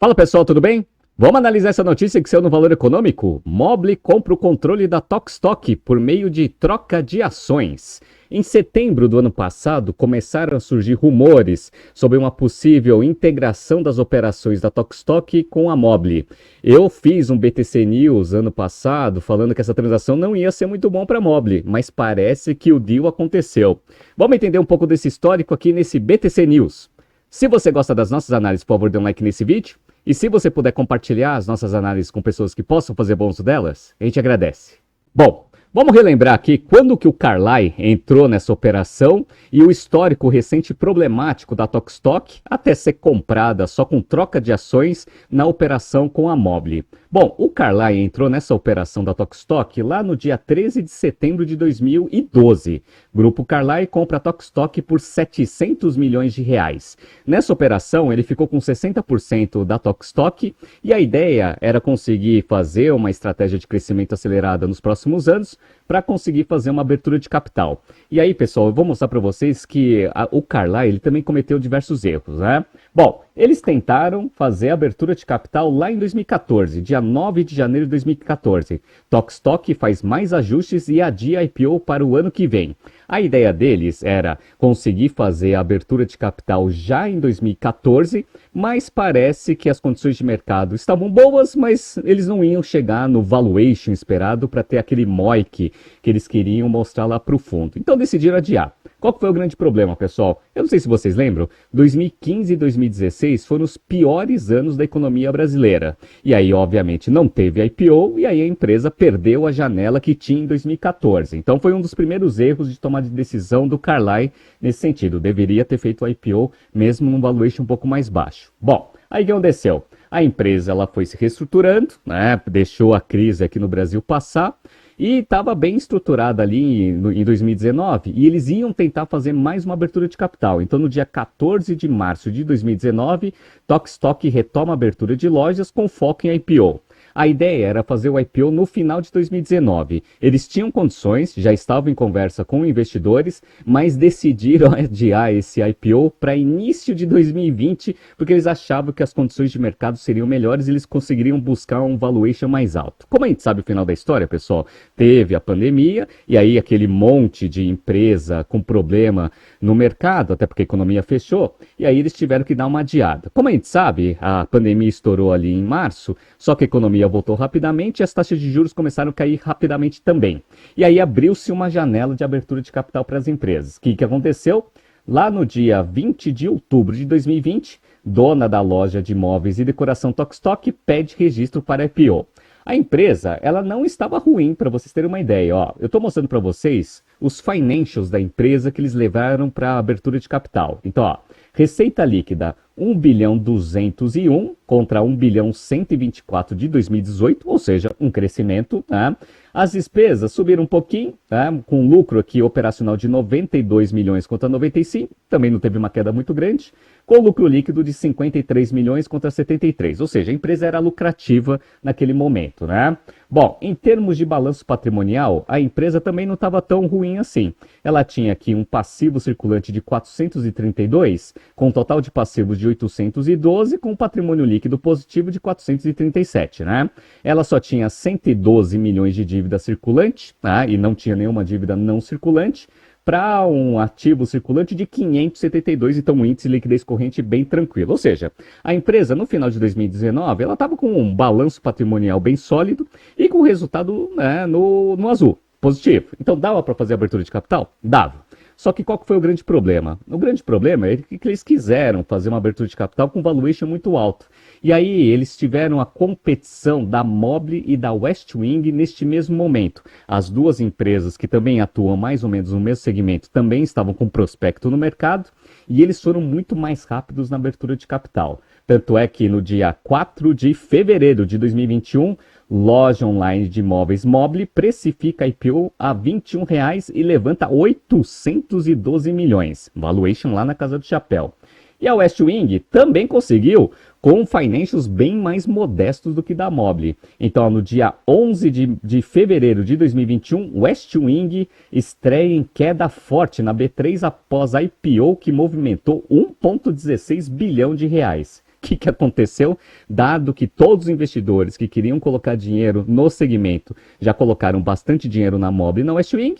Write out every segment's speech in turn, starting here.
Fala pessoal, tudo bem? Vamos analisar essa notícia que saiu no Valor Econômico? Mobile compra o controle da Tokstok por meio de troca de ações. Em setembro do ano passado, começaram a surgir rumores sobre uma possível integração das operações da Tokstok com a Mobile. Eu fiz um BTC News ano passado falando que essa transação não ia ser muito bom para a Mobile, mas parece que o deal aconteceu. Vamos entender um pouco desse histórico aqui nesse BTC News. Se você gosta das nossas análises, por favor, dê um like nesse vídeo. E se você puder compartilhar as nossas análises com pessoas que possam fazer bom uso delas, a gente agradece. Bom, vamos relembrar aqui quando que o Carlyle entrou nessa operação e o histórico recente problemático da Tokstok até ser comprada só com troca de ações na operação com a Mobile. Bom, o Carlyle entrou nessa operação da Tokstok lá no dia 13 de setembro de 2012. Grupo Carlyle compra a Tokstok por 700 milhões de reais. Nessa operação, ele ficou com 60% da Tokstok e a ideia era conseguir fazer uma estratégia de crescimento acelerada nos próximos anos para conseguir fazer uma abertura de capital. E aí, pessoal, eu vou mostrar para vocês que o Carlyle ele também cometeu diversos erros, né? Bom, eles tentaram fazer a abertura de capital lá em 2014, dia 9 de janeiro de 2014. Tokstok faz mais ajustes e adia a IPO para o ano que vem. A ideia deles era conseguir fazer a abertura de capital já em 2014, mas parece que as condições de mercado estavam boas, mas eles não iam chegar no valuation esperado para ter aquele MOIC que eles queriam mostrar lá para o fundo. Então decidiram adiar. Qual foi o grande problema, pessoal? Eu não sei se vocês lembram, 2015 e 2016 foram os piores anos da economia brasileira. E aí, obviamente, não teve IPO e aí a empresa perdeu a janela que tinha em 2014. Então foi um dos primeiros erros de tomar de decisão do Carlyle nesse sentido. Deveria ter feito o IPO mesmo num valuation um pouco mais baixo. Bom, aí o que aconteceu? A empresa ela foi se reestruturando, né? Deixou a crise aqui no Brasil passar. E estava bem estruturada ali em 2019 e eles iam tentar fazer mais uma abertura de capital. Então, no dia 14 de março de 2019, Tokstok retoma a abertura de lojas com foco em IPO. A ideia era fazer o IPO no final de 2019. Eles tinham condições, já estavam em conversa com investidores, mas decidiram adiar esse IPO para início de 2020, porque eles achavam que as condições de mercado seriam melhores e eles conseguiriam buscar um valuation mais alto. Como a gente sabe o final da história, pessoal, teve a pandemia e aí aquele monte de empresa com problema no mercado, até porque a economia fechou, e aí eles tiveram que dar uma adiada. Como a gente sabe, a pandemia estourou ali em março, só que a economia voltou rapidamente e as taxas de juros começaram a cair rapidamente também. E aí abriu-se uma janela de abertura de capital para as empresas. O que aconteceu? Lá no dia 20 de outubro de 2020, dona da loja de móveis e decoração Tokstok pede registro para IPO. A empresa, ela não estava ruim, para vocês terem uma ideia. Ó, eu estou mostrando para vocês os financials da empresa que eles levaram para a abertura de capital. Então, ó, receita líquida 1 bilhão 201 contra 1 bilhão 124 de 2018, ou seja, um crescimento. Né? As despesas subiram um pouquinho, né? Com lucro aqui operacional de 92 milhões contra 95, também não teve uma queda muito grande, com lucro líquido de 53 milhões contra 73, ou seja, a empresa era lucrativa naquele momento. Né? Bom, em termos de balanço patrimonial, a empresa também não estava tão ruim assim. Ela tinha aqui um passivo circulante de 432, com um total de passivos de 812, com um patrimônio líquido positivo de 437, né? Ela só tinha 112 milhões de dívida circulante, né? E não tinha nenhuma dívida não circulante, para um ativo circulante de 572, então um índice de liquidez corrente bem tranquilo. Ou seja, a empresa no final de 2019, ela estava com um balanço patrimonial bem sólido e com resultado, né, no azul, positivo. Então dava para fazer abertura de capital? Dava. Só que qual que foi o grande problema? O grande problema é que eles quiseram fazer uma abertura de capital com valuation muito alto. E aí eles tiveram a competição da Mobile e da Westwing neste mesmo momento. As duas empresas que também atuam mais ou menos no mesmo segmento também estavam com prospecto no mercado e eles foram muito mais rápidos na abertura de capital. Tanto é que no dia 4 de fevereiro de 2021, loja online de imóveis Mobile precifica a IPO a R$ 21 e levanta 812 milhões. Valuation lá na Casa do Chapéu. E a Westwing também conseguiu com financials bem mais modestos do que da Mobile. Então, no dia 11 de fevereiro de 2021, Westwing estreia em queda forte na B3 após a IPO que movimentou 1,16 bilhão de reais. que aconteceu? Dado que todos os investidores que queriam colocar dinheiro no segmento já colocaram bastante dinheiro na Mobile e na Westwing,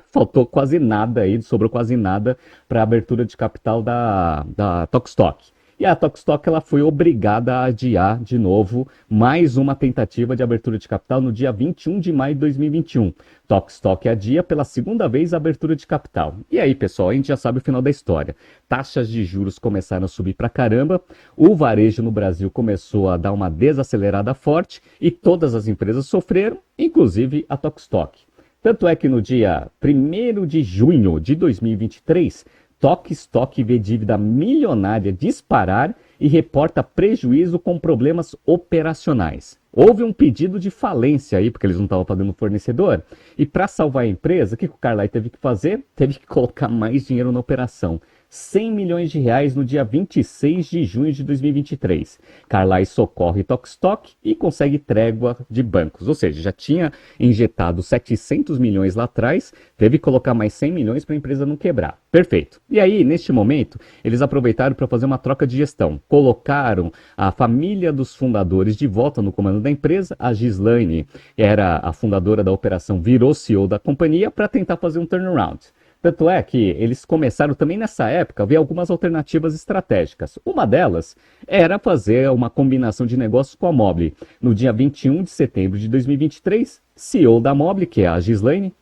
faltou quase nada aí, sobrou quase nada para a abertura de capital da Tokstok. E a Tokstok ela foi obrigada a adiar de novo mais uma tentativa de abertura de capital no dia 21 de maio de 2021. Tokstok adia pela segunda vez a abertura de capital. E aí, pessoal, a gente já sabe o final da história. Taxas de juros começaram a subir pra caramba, o varejo no Brasil começou a dar uma desacelerada forte e todas as empresas sofreram, inclusive a Tokstok. Tanto é que no dia 1º de junho de 2023, Tokstok vê dívida milionária disparar e reporta prejuízo com problemas operacionais. Houve um pedido de falência aí, porque eles não estavam pagando o fornecedor. E para salvar a empresa, o que o Carlyle teve que fazer? Teve que colocar mais dinheiro na operação. 100 milhões de reais no dia 26 de junho de 2023. Carlyle socorre Tokstok e consegue trégua de bancos. Ou seja, já tinha injetado 700 milhões lá atrás, teve que colocar mais 100 milhões para a empresa não quebrar. Perfeito. E aí, neste momento, eles aproveitaram para fazer uma troca de gestão. Colocaram a família dos fundadores de volta no comando da empresa. A Ghislaine, que era a fundadora da operação, virou CEO da companhia para tentar fazer um turnaround. Tanto é que eles começaram também nessa época a ver algumas alternativas estratégicas. Uma delas era fazer uma combinação de negócios com a Mobile. No dia 21 de setembro de 2023, CEO da Mobile, que é a Ghislaine,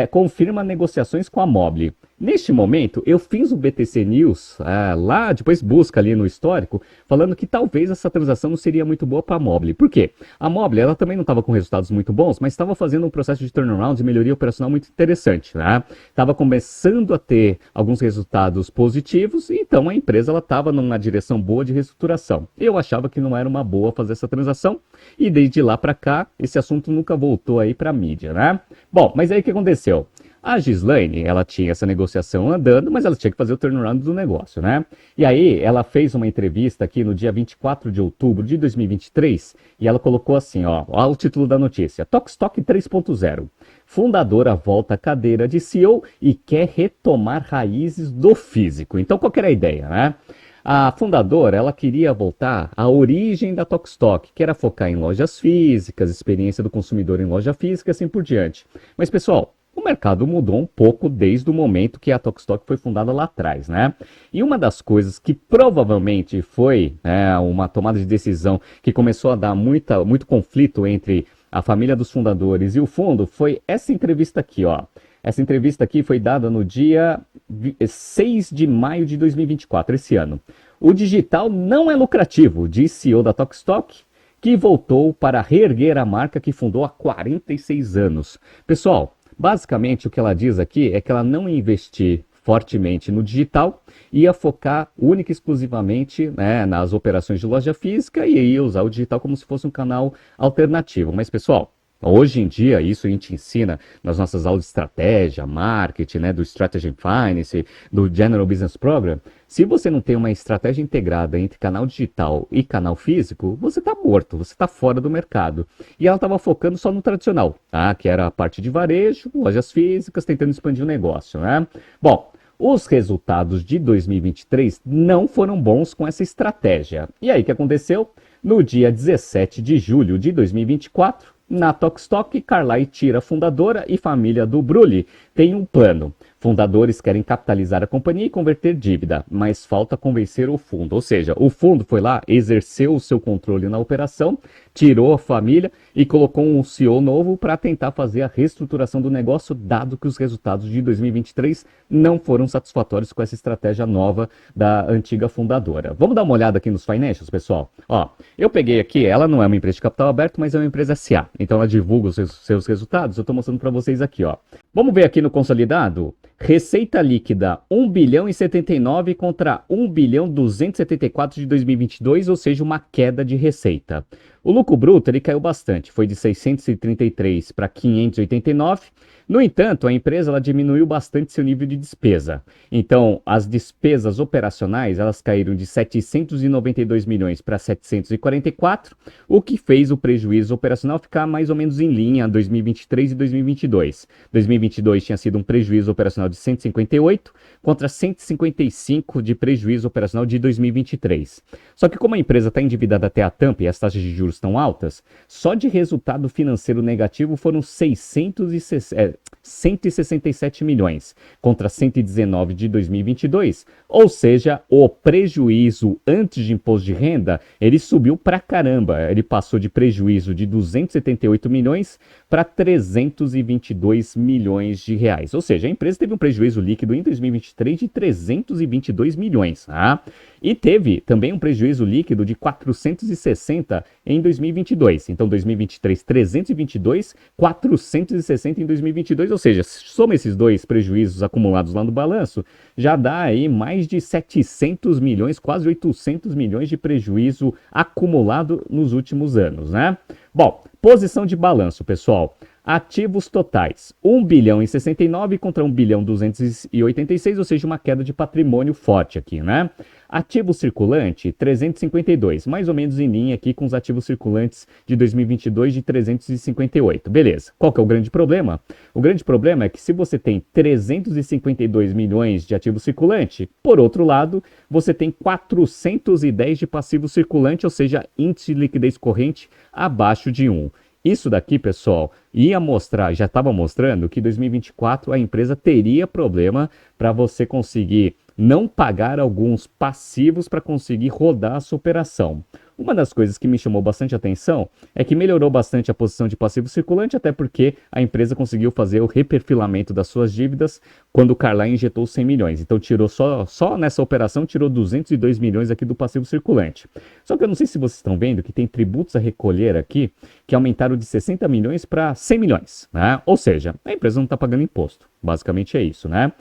confirma negociações com a Mobile. Neste momento, eu fiz o BTC News lá, depois busca ali no histórico, falando que talvez essa transação não seria muito boa para a Mobile. Por quê? A Mobile ela também não estava com resultados muito bons, mas estava fazendo um processo de turnaround e melhoria operacional muito interessante. Né? Estava começando a ter alguns resultados positivos, e então a empresa estava numa direção boa de reestruturação. Eu achava que não era uma boa fazer essa transação, e desde lá para cá, esse assunto nunca voltou aí para a mídia. Né? Bom, mas aí o que aconteceu? A Ghislaine, ela tinha essa negociação andando, mas ela tinha que fazer o turnaround do negócio, né? E aí, ela fez uma entrevista aqui no dia 24 de outubro de 2023, e ela colocou assim, ó o título da notícia, Tokstok 3.0. Fundadora volta à cadeira de CEO e quer retomar raízes do físico. Então, qual que era a ideia, né? A fundadora, ela queria voltar à origem da Tokstok, que era focar em lojas físicas, experiência do consumidor em loja física, assim por diante. Mas, pessoal, o mercado mudou um pouco desde o momento que a Tokstok foi fundada lá atrás, né? E uma das coisas que provavelmente foi uma tomada de decisão que começou a dar muito conflito entre a família dos fundadores e o fundo foi essa entrevista aqui, ó. Essa entrevista aqui foi dada no dia 6 de maio de 2024, esse ano. O digital não é lucrativo, diz CEO da Tokstok, que voltou para reerguer a marca que fundou há 46 anos. Pessoal, basicamente, o que ela diz aqui é que ela não ia investir fortemente no digital, ia focar única e exclusivamente nas operações de loja física e ia usar o digital como se fosse um canal alternativo. Mas, pessoal, hoje em dia, isso a gente ensina nas nossas aulas de estratégia, marketing, do Strategy and Finance, do General Business Program. Se você não tem uma estratégia integrada entre canal digital e canal físico, você está morto, você está fora do mercado. E ela estava focando só no tradicional, tá? Que era a parte de varejo, lojas físicas, tentando expandir o negócio, né? Bom, os resultados de 2023 não foram bons com essa estratégia. E aí, o que aconteceu? No dia 17 de julho de 2024, na Tokstok, Carlyle tira a fundadora e família do Brulli. Tem um plano. Fundadores querem capitalizar a companhia e converter dívida, mas falta convencer o fundo. Ou seja, o fundo foi lá, exerceu o seu controle na operação, tirou a família e colocou um CEO novo para tentar fazer a reestruturação do negócio, dado que os resultados de 2023 não foram satisfatórios com essa estratégia nova da antiga fundadora. Vamos dar uma olhada aqui nos financials, pessoal? Ó, eu peguei aqui, ela não é uma empresa de capital aberto, mas é uma empresa SA. Então ela divulga os seus resultados, eu estou mostrando para vocês aqui, ó. Vamos ver aqui no consolidado? Receita líquida 1 bilhão e 79 contra 1 bilhão 274 de 2022, ou seja, uma queda de receita. O lucro bruto ele caiu bastante, foi de 633 para 589. No entanto, a empresa ela diminuiu bastante seu nível de despesa. Então, as despesas operacionais elas caíram de 792 milhões para 744, o que fez o prejuízo operacional ficar mais ou menos em linha 2023 e 2022. 2022 tinha sido um prejuízo operacional de 158 contra 155 de prejuízo operacional de 2023. Só que como a empresa está endividada até a tampa e as taxas de juros estão altas, só de resultado financeiro negativo foram 167 milhões contra 119 de 2022, ou seja, o prejuízo antes de imposto de renda, ele subiu pra caramba, ele passou de prejuízo de 278 milhões para 322 milhões de reais, ou seja, a empresa teve um prejuízo líquido em 2023 de 322 milhões, tá? E teve também um prejuízo líquido de 460 em 2022. Então, 2023, 322, 460 em 2022. Ou seja, soma esses dois prejuízos acumulados lá no balanço, já dá aí mais de 700 milhões, quase 800 milhões de prejuízo acumulado nos últimos anos, né? Bom, posição de balanço, pessoal. Ativos totais, 1 bilhão e 69 contra 1 bilhão 286, ou seja, uma queda de patrimônio forte aqui, né? Ativo circulante, 352, mais ou menos em linha aqui com os ativos circulantes de 2022 de 358. Beleza. Qual que é o grande problema? O grande problema é que se você tem 352 milhões de ativo circulante, por outro lado, você tem 410 de passivo circulante, ou seja, índice de liquidez corrente abaixo de 1. Isso daqui, pessoal, ia mostrar, já estava mostrando que em 2024 a empresa teria problema para você conseguir não pagar alguns passivos para conseguir rodar a sua operação. Uma das coisas que me chamou bastante atenção é que melhorou bastante a posição de passivo circulante, até porque a empresa conseguiu fazer o reperfilamento das suas dívidas quando o Carlyle injetou 100 milhões. Então tirou só nessa operação tirou 202 milhões aqui do passivo circulante. Só que eu não sei se vocês estão vendo que tem tributos a recolher aqui que aumentaram de 60 milhões para 100 milhões, né? Ou seja, a empresa não está pagando imposto. Basicamente é isso, né?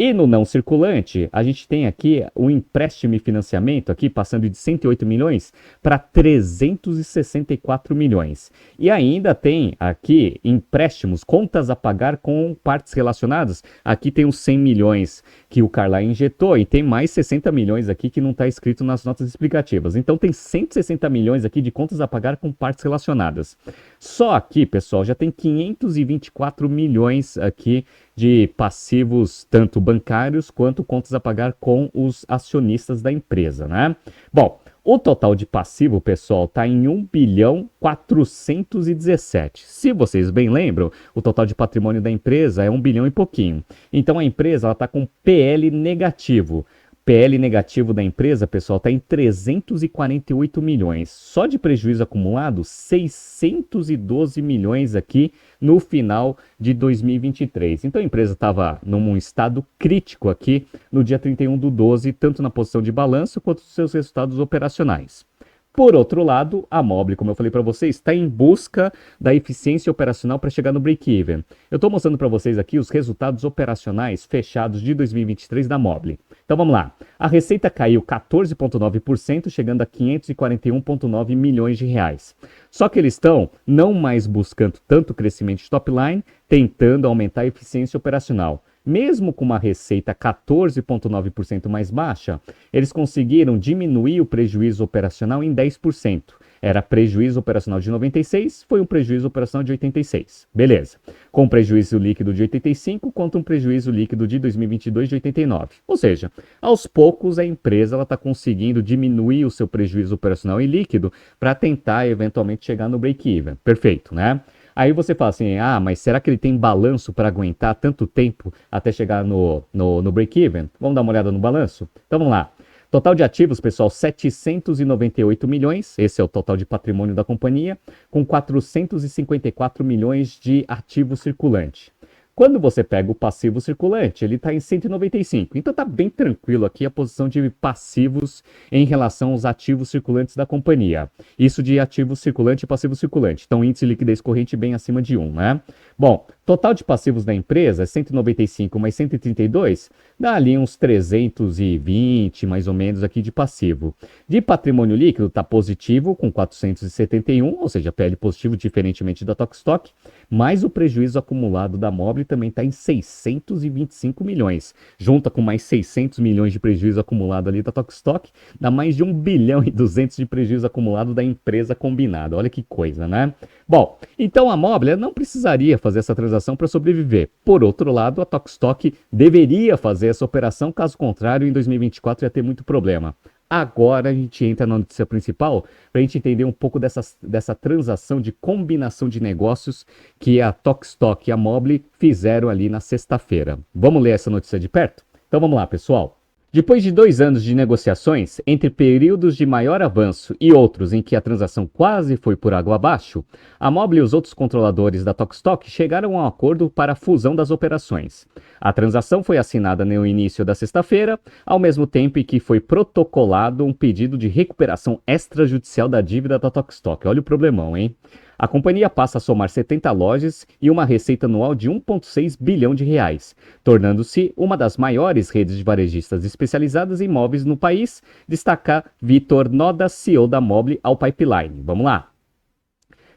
E no não circulante, a gente tem aqui o empréstimo e financiamento aqui passando de 108 milhões para 364 milhões. E ainda tem aqui empréstimos, contas a pagar com partes relacionadas. Aqui tem os 100 milhões que o Carlyle injetou e tem mais 60 milhões aqui que não está escrito nas notas explicativas. Então tem 160 milhões aqui de contas a pagar com partes relacionadas. Só aqui, pessoal, já tem 524 milhões aqui de passivos, tanto bancários quanto contas a pagar com os acionistas da empresa, né? Bom, o total de passivo, pessoal, está em 1 bilhão 417. Se vocês bem lembram, o total de patrimônio da empresa é 1 bilhão e pouquinho. Então a empresa está com PL negativo. PL negativo da empresa, pessoal, está em 348 milhões. Só de prejuízo acumulado, 612 milhões aqui no final de 2023. Então a empresa estava num estado crítico aqui no dia 31/12, tanto na posição de balanço quanto nos seus resultados operacionais. Por outro lado, a Mobile, como eu falei para vocês, está em busca da eficiência operacional para chegar no break-even. Eu estou mostrando para vocês aqui os resultados operacionais fechados de 2023 da Mobile. Então vamos lá. A receita caiu 14,9%, chegando a 541,9 milhões de reais. Só que eles estão não mais buscando tanto crescimento de top line, tentando aumentar a eficiência operacional. Mesmo com uma receita 14,9% mais baixa, eles conseguiram diminuir o prejuízo operacional em 10%. Era prejuízo operacional de 96, foi um prejuízo operacional de 86. Beleza. Com prejuízo líquido de 85 contra um prejuízo líquido de 2022 de 89. Ou seja, aos poucos a empresa está conseguindo diminuir o seu prejuízo operacional e líquido para tentar eventualmente chegar no break-even. Perfeito, né? Aí você fala assim, mas será que ele tem balanço para aguentar tanto tempo até chegar no break-even? Vamos dar uma olhada no balanço? Então vamos lá. Total de ativos, pessoal, 798 milhões, esse é o total de patrimônio da companhia, com 454 milhões de ativo circulante. Quando você pega o passivo circulante, ele está em 195. Então está bem tranquilo aqui a posição de passivos em relação aos ativos circulantes da companhia. Isso de ativo circulante e passivo circulante. Então índice de liquidez corrente bem acima de 1, né? Bom, total de passivos da empresa, 195 mais 132, dá ali uns 320 mais ou menos aqui de passivo. De patrimônio líquido está positivo com 471, ou seja, PL positivo diferentemente da Tokstok, mas o prejuízo acumulado da Mobile também está em 625 milhões. Junta com mais 600 milhões de prejuízo acumulado ali da Tokstok, dá mais de 1 bilhão e 200 de prejuízo acumulado da empresa combinada. Olha que coisa, né? Bom, então a Mobile não precisaria fazer essa transação para sobreviver. Por outro lado, a Tokstok deveria fazer essa operação, caso contrário, em 2024 ia ter muito problema. Agora a gente entra na notícia principal para a gente entender um pouco dessa transação de combinação de negócios que a Tokstok e a Mobile fizeram ali na sexta-feira. Vamos ler essa notícia de perto? Então vamos lá, pessoal. Depois de 2 anos de negociações, entre períodos de maior avanço e outros em que a transação quase foi por água abaixo, a Mobile e os outros controladores da Tokstok chegaram a um acordo para a fusão das operações. A transação foi assinada no início da sexta-feira, ao mesmo tempo em que foi protocolado um pedido de recuperação extrajudicial da dívida da Tokstok. Olha o problemão, hein? A companhia passa a somar 70 lojas e uma receita anual de 1,6 bilhão de reais, tornando-se uma das maiores redes de varejistas especializadas em móveis no país, destaca Vitor Noda, CEO da Mobile, ao Pipeline. Vamos lá.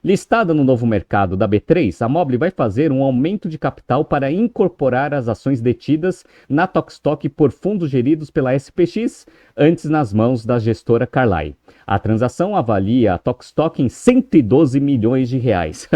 Listada no novo mercado da B3, a Mobile vai fazer um aumento de capital para incorporar as ações detidas na Tokstok por fundos geridos pela SPX, antes nas mãos da gestora Carlyle. A transação avalia a Tokstok em 112 milhões de reais.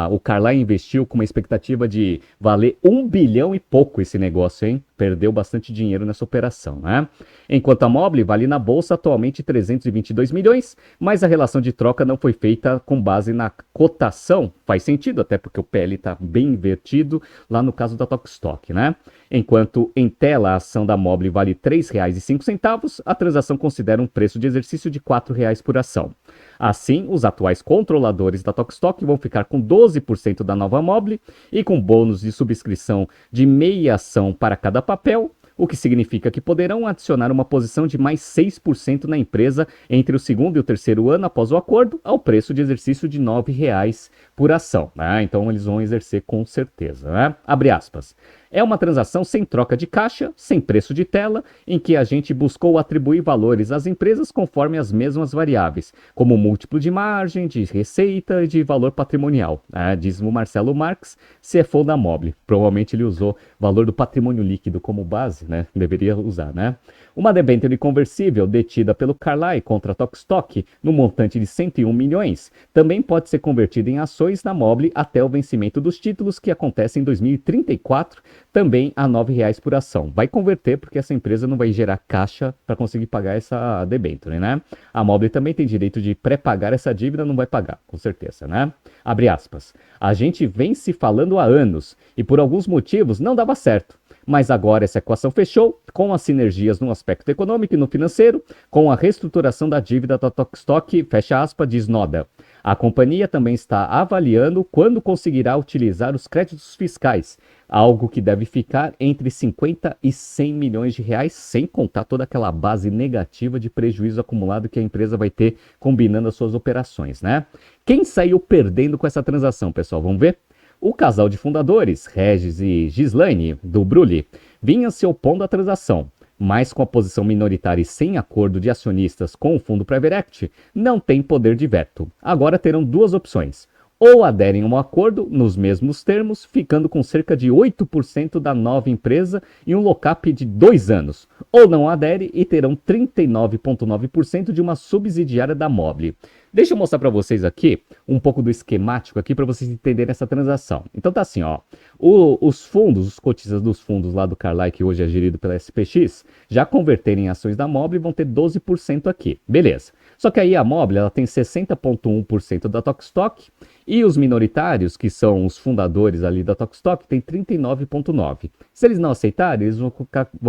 O Carlyle investiu com uma expectativa de valer 1 bilhão e pouco esse negócio, hein? Perdeu bastante dinheiro nessa operação, né? Enquanto a Mobile vale na bolsa atualmente 322 milhões, mas a relação de troca não foi feita com base na cotação. Faz sentido, até porque o PL está bem invertido lá no caso da Tokstok, né? Enquanto em tela a ação da Mobile vale R$ 3,05, a transação considera um preço de exercício de R$ 4,00 por ação. Assim, os atuais controladores da Tokstok vão ficar com 12% da nova Mobile e com bônus de subscrição de meia ação para cada papel, o que significa que poderão adicionar uma posição de mais 6% na empresa entre o segundo e o terceiro ano após o acordo, ao preço de exercício de R$ 9,00 por ação. Então eles vão exercer com certeza, né? Abre aspas. É uma transação sem troca de caixa, sem preço de tela, em que a gente buscou atribuir valores às empresas conforme as mesmas variáveis, como múltiplo de margem, de receita e de valor patrimonial, diz o Marcelo Marques, CFO da Mobile. Provavelmente ele usou valor do patrimônio líquido como base, né? Deveria usar, né? Uma debênture conversível detida pelo Carlyle contra a Tokstok no montante de 101 milhões também pode ser convertida em ações da Mobile até o vencimento dos títulos, que acontece em 2034, também a R$ 9,00 por ação. Vai converter porque essa empresa não vai gerar caixa para conseguir pagar essa debênture, né? A Mobile também tem direito de pré-pagar essa dívida, não vai pagar, com certeza, né? Abre aspas. A gente vem se falando há anos e por alguns motivos não dava certo. Mas agora essa equação fechou, com as sinergias no aspecto econômico e no financeiro, com a reestruturação da dívida da Tokstok, fecha aspas, diz Noda. A companhia também está avaliando quando conseguirá utilizar os créditos fiscais, algo que deve ficar entre 50 e 100 milhões de reais, sem contar toda aquela base negativa de prejuízo acumulado que a empresa vai ter combinando as suas operações, né? Quem saiu perdendo com essa transação, pessoal? Vamos ver? O casal de fundadores, Regis e Gislaine, do Brulli, vinha se opondo à transação, mas com a posição minoritária e sem acordo de acionistas com o fundo Private Equity, não tem poder de veto. Agora terão 2 opções. Ou aderem a um acordo nos mesmos termos, ficando com cerca de 8% da nova empresa e um lock-up de 2 anos. Ou não aderem e terão 39,9% de uma subsidiária da Mobile. Deixa eu mostrar para vocês aqui um pouco do esquemático aqui para vocês entenderem essa transação. Então tá assim, ó. Os fundos, os cotistas dos fundos lá do Carlyle, que hoje é gerido pela SPX, já converterem em ações da Mobile e vão ter 12% aqui. Beleza. Só que aí a Mobile ela tem 60,1% da Tokstok E os minoritários, que são os fundadores ali da Tokstok, tem 39,9%. Se eles não aceitarem, eles vão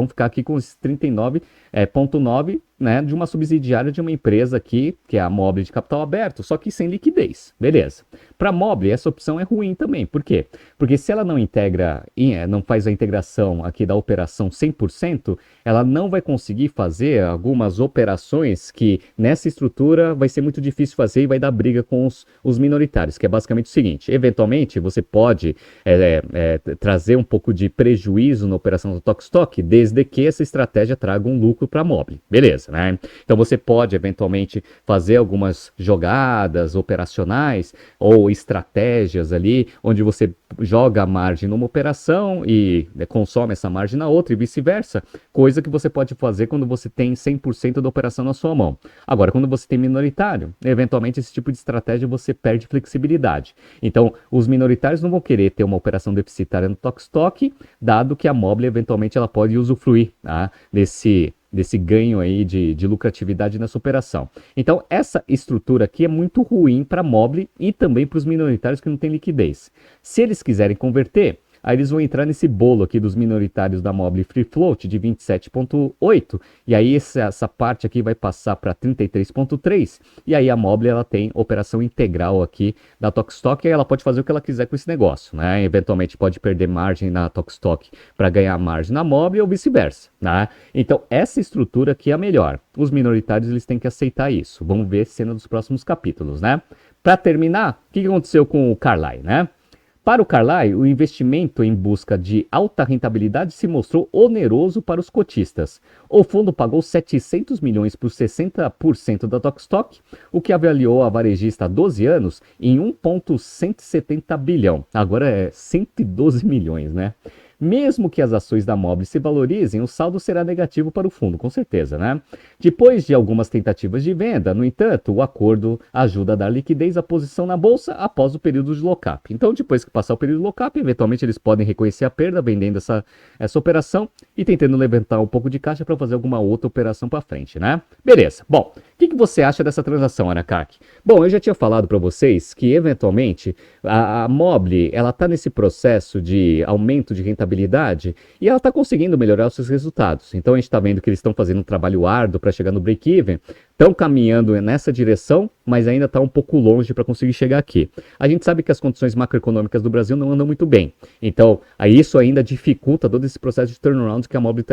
ficar aqui com esses 39,9%, né, de uma subsidiária de uma empresa aqui, que é a Mobile de capital aberto, só que sem liquidez. Beleza. Para a Mobile, essa opção é ruim também. Por quê? Porque se ela não integra, não faz a integração aqui da operação 100%, ela não vai conseguir fazer algumas operações que nessa estrutura vai ser muito difícil fazer e vai dar briga com os minoritários, que é basicamente o seguinte: eventualmente você pode trazer um pouco de prejuízo na operação do Tokstok, desde que essa estratégia traga um lucro para a Mobile. Beleza, né? Então você pode eventualmente fazer algumas jogadas operacionais ou estratégias ali, onde você joga a margem numa operação e consome essa margem na outra e vice-versa, coisa que você pode fazer quando você tem 100% da operação na sua mão. Agora, quando você tem minoritário, eventualmente esse tipo de estratégia você perde flexibilidade. Então, os minoritários não vão querer ter uma operação deficitária no Tokstok, dado que a Mobile eventualmente ela pode usufruir, tá, desse ganho aí de lucratividade nessa operação. Então, essa estrutura aqui é muito ruim para a Mobile e também para os minoritários que não têm liquidez. Se eles quiserem converter, aí eles vão entrar nesse bolo aqui dos minoritários da Mobile Free Float de 27,8, e aí essa parte aqui vai passar para 33,3, e aí a Mobile ela tem operação integral aqui da Tokstok, e aí ela pode fazer o que ela quiser com esse negócio, né? Eventualmente pode perder margem na Tokstok para ganhar margem na Mobile ou vice-versa, né? Então essa estrutura aqui é a melhor. Os minoritários eles têm que aceitar isso. Vamos ver cena dos próximos capítulos, né? Para terminar, o que aconteceu com o Carlyle, né? Para o Carlyle, o investimento em busca de alta rentabilidade se mostrou oneroso para os cotistas. O fundo pagou 700 milhões por 60% da Tokstok, o que avaliou a varejista há 12 anos em 1,170 bilhão. Agora é 112 milhões, né? Mesmo que as ações da Mobile se valorizem, o saldo será negativo para o fundo, com certeza, né? Depois de algumas tentativas de venda, no entanto, o acordo ajuda a dar liquidez à posição na bolsa após o período de lock-up. Então, depois que passar o período de lock-up, eventualmente eles podem reconhecer a perda vendendo essa operação e tentando levantar um pouco de caixa para fazer alguma outra operação para frente, né? Beleza. Bom, o que você acha dessa transação, Arakaki? Bom, eu já tinha falado para vocês que, eventualmente, a Mobile, ela está nesse processo de aumento de rentabilidade e ela está conseguindo melhorar os seus resultados. Então a gente está vendo que eles estão fazendo um trabalho árduo para chegar no break-even, estão caminhando nessa direção, mas ainda está um pouco longe para conseguir chegar aqui. A gente sabe que as condições macroeconômicas do Brasil não andam muito bem. Então isso ainda dificulta todo esse processo de turnaround que a Mobile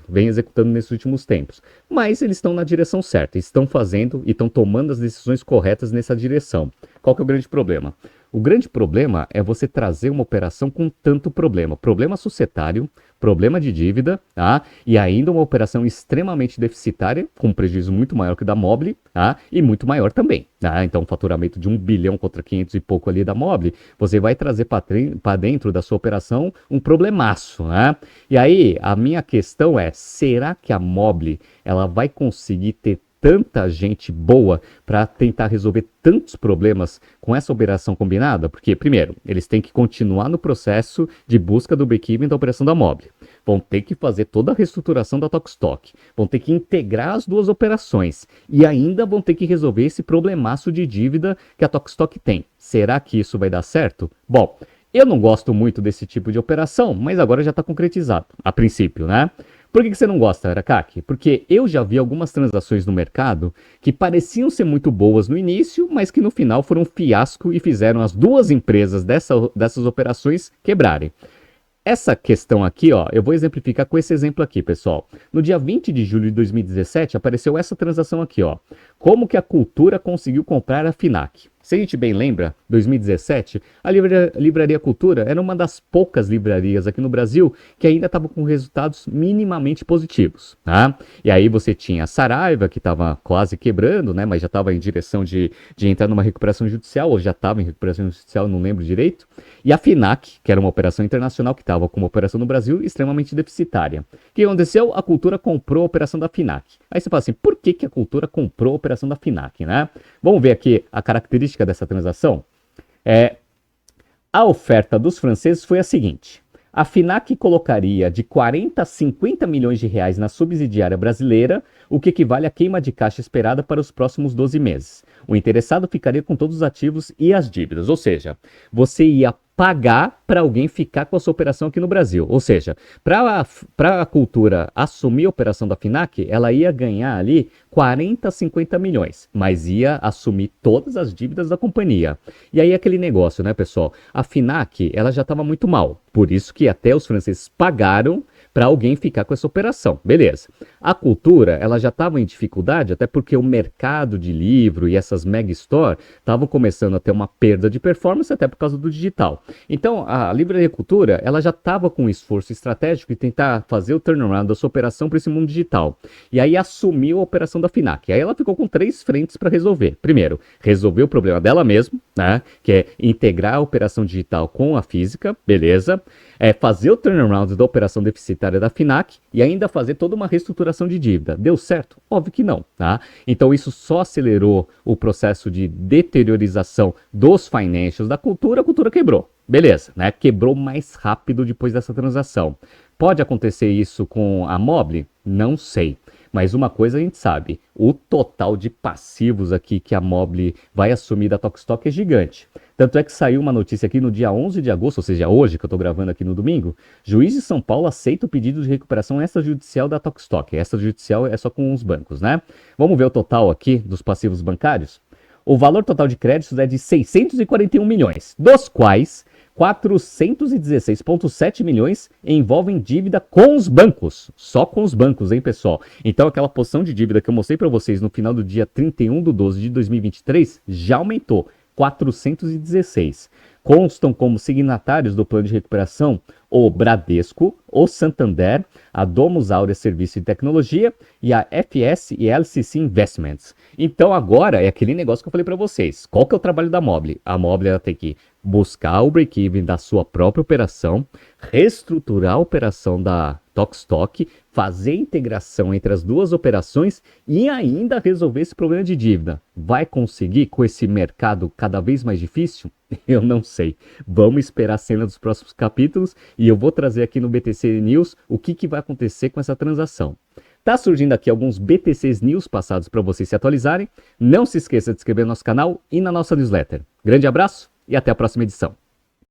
vem executando nesses últimos tempos. Mas eles estão na direção certa, estão fazendo e estão tomando as decisões corretas nessa direção. Qual que é o grande problema? O grande problema é você trazer uma operação com tanto problema. Problema societário, problema de dívida, tá? E ainda uma operação extremamente deficitária, com um prejuízo muito maior que o da Mobile, tá? E muito maior também. Tá? Então, um faturamento de 1 bilhão contra 500 e pouco ali da Mobile, você vai trazer para dentro da sua operação um problemaço, né? E aí, a minha questão é, será que a Mobile ela vai conseguir ter tanta gente boa para tentar resolver tantos problemas com essa operação combinada? Porque, primeiro, eles têm que continuar no processo de busca do break-even da operação da Mobile. Vão ter que fazer toda a reestruturação da Tokstok. Vão ter que integrar as duas operações. E ainda vão ter que resolver esse problemaço de dívida que a Tokstok tem. Será que isso vai dar certo? Bom, eu não gosto muito desse tipo de operação, mas agora já está concretizado, a princípio, né? Por que você não gosta, Arakaki? Porque eu já vi algumas transações no mercado que pareciam ser muito boas no início, mas que no final foram um fiasco e fizeram as duas empresas dessas operações quebrarem. Essa questão aqui, ó, eu vou exemplificar com esse exemplo aqui, pessoal. No dia 20 de julho de 2017, apareceu essa transação aqui, ó. Como que a Cultura conseguiu comprar a Finac? Se a gente bem lembra, 2017, a Livraria Cultura era uma das poucas livrarias aqui no Brasil que ainda estava com resultados minimamente positivos, tá? E aí você tinha a Saraiva, que estava quase quebrando, né? Mas já estava em direção de entrar numa recuperação judicial, ou já estava em recuperação judicial, não lembro direito. E a Finac, que era uma operação internacional, que estava com uma operação no Brasil extremamente deficitária. O que aconteceu? A Cultura comprou a operação da Finac. Aí você fala assim, por que a Cultura comprou a operação da Finac, né? Vamos ver aqui a característica dessa transação. A oferta dos franceses foi a seguinte: A FINAC colocaria de 40 a 50 milhões de reais na subsidiária brasileira, o que equivale à queima de caixa esperada para os próximos 12 meses. O interessado ficaria com todos os ativos e as dívidas, ou seja, você ia pagar para alguém ficar com a sua operação aqui no Brasil. Ou seja, para a cultura assumir a operação da FINAC, ela ia ganhar ali 40, 50 milhões, mas ia assumir todas as dívidas da companhia. E aí aquele negócio, né, pessoal? A FINAC, ela já estava muito mal, por isso que até os franceses pagaram para alguém ficar com essa operação. Beleza. A cultura, ela já estava em dificuldade, até porque o mercado de livro e essas mega store estavam começando a ter uma perda de performance, até por causa do digital. Então, a Livraria Cultura, ela já estava com um esforço estratégico de tentar fazer o turnaround da sua operação para esse mundo digital. E aí assumiu a operação da FINAC. Aí ela ficou com 3 frentes para resolver. Primeiro, resolver o problema dela mesma, né? Que é integrar a operação digital com a física, beleza. Fazer o turnaround da operação deficitária da FINAC e ainda fazer toda uma reestruturação de dívida. Deu certo? Óbvio que não, tá? Então isso só acelerou o processo de deteriorização dos financials da cultura, a cultura quebrou. Beleza, né? Quebrou mais rápido depois dessa transação. Pode acontecer isso com a Mobile? Não sei. Mas uma coisa a gente sabe, o total de passivos aqui que a Mobile vai assumir da Tokstok é gigante. Tanto é que saiu uma notícia aqui no dia 11 de agosto, ou seja, hoje que eu estou gravando aqui no domingo, juiz de São Paulo aceita o pedido de recuperação extrajudicial da Tokstok. Extrajudicial é só com os bancos, né? Vamos ver o total aqui dos passivos bancários? O valor total de créditos é de 641 milhões, dos quais 416,7 milhões envolvem dívida com os bancos. Só com os bancos, hein, pessoal? Então, aquela porção de dívida que eu mostrei para vocês no final do dia 31/12 de 2023 já aumentou. 416. Constam como signatários do plano de recuperação o Bradesco, o Santander, a Domus Aurea Serviço de Tecnologia e a FS e LCC Investments. Então agora é aquele negócio que eu falei para vocês. Qual que é o trabalho da Mobile? A Mobile ela tem que buscar o break-even da sua própria operação, reestruturar a operação da Tokstok, fazer a integração entre as duas operações e ainda resolver esse problema de dívida. Vai conseguir com esse mercado cada vez mais difícil? Eu não sei. Vamos esperar a cena dos próximos capítulos e eu vou trazer aqui no BTC News o que vai acontecer com essa transação. Tá surgindo aqui alguns BTCs News passados para vocês se atualizarem. Não se esqueça de se inscrever no nosso canal e na nossa newsletter. Grande abraço e até a próxima edição.